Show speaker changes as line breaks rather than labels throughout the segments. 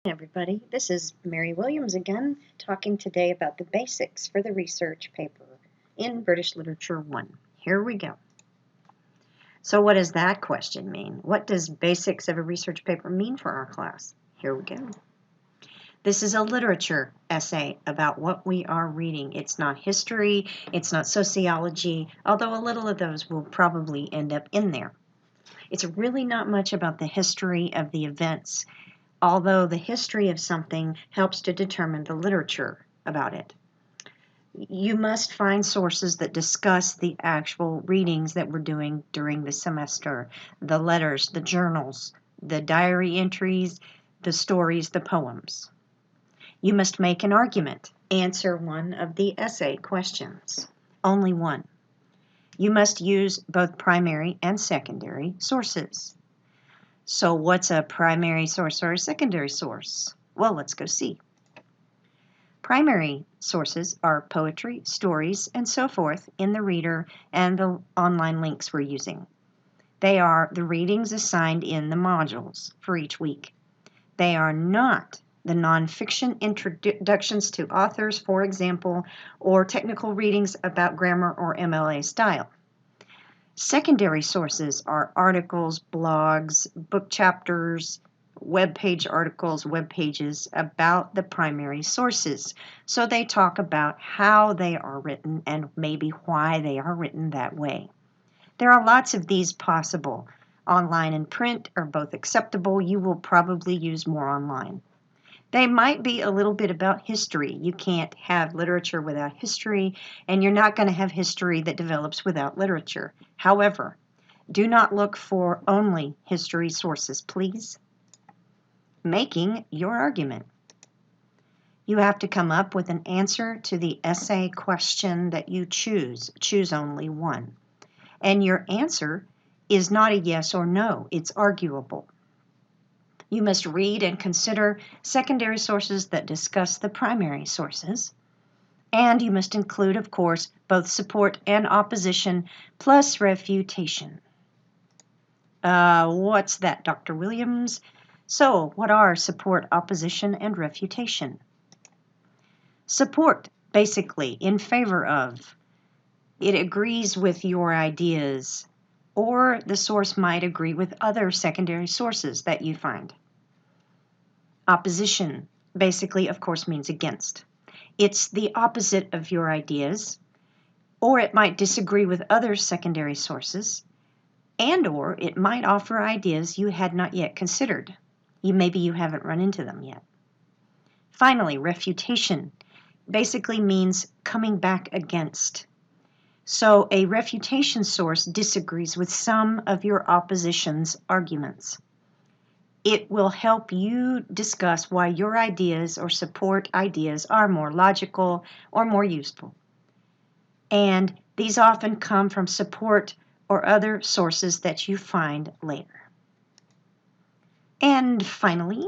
Everybody, this is Mary Williams again, talking today about the basics for the research paper in British Literature 1. Here we go. So what does that question mean? What does basics of a research paper mean for our class? Here we go. This is a literature essay about what we are reading. It's not history, it's not sociology, although a little of those will probably end up in there. It's really not much about the history of the events, although the history of something helps to determine the literature about it. You must find sources that discuss the actual readings that we're doing during the semester, the letters, the journals, the diary entries, the stories, the poems. You must make an argument. Answer one of the essay questions. Only one. You must use both primary and secondary sources. So what's a primary source or a secondary source? Well, let's go see. Primary sources are poetry, stories, and so forth in the reader and the online links we're using. They are the readings assigned in the modules for each week. They are not the nonfiction introductions to authors, for example, or technical readings about grammar or MLA style. Secondary sources are articles, blogs, book chapters, web page articles, web pages about the primary sources. So they talk about how they are written and maybe why they are written that way. There are lots of these possible. Online and print are both acceptable. You will probably use more online. They might be a little bit about history. You can't have literature without history, and you're not going to have history that develops without literature. However, do not look for only history sources, please. Making your argument. You have to come up with an answer to the essay question that you choose. Choose only one. And your answer is not a yes or no. It's arguable. You must read and consider secondary sources that discuss the primary sources. And you must include, of course, both support and opposition, plus refutation. What's that, Dr. Williams? So, what are support, opposition, and refutation? Support, basically, in favor of. It agrees with your ideas, or the source might agree with other secondary sources that you find. Opposition, basically, of course, means against. It's the opposite of your ideas, or it might disagree with other secondary sources, and or it might offer ideas you had not yet considered. Maybe you haven't run into them yet. Finally, refutation basically means coming back against. So a refutation source disagrees with some of your opposition's arguments. It will help you discuss why your ideas or support ideas are more logical or more useful. And these often come from support or other sources that you find later. And finally,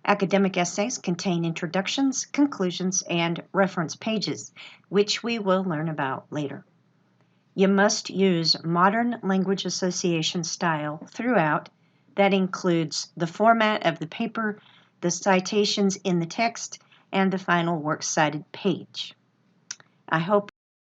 academic essays contain introductions, conclusions, and reference pages, which we will learn about later. You must use modern language association style throughout. That includes the format of the paper, the citations in the text, and the final works cited page. I hope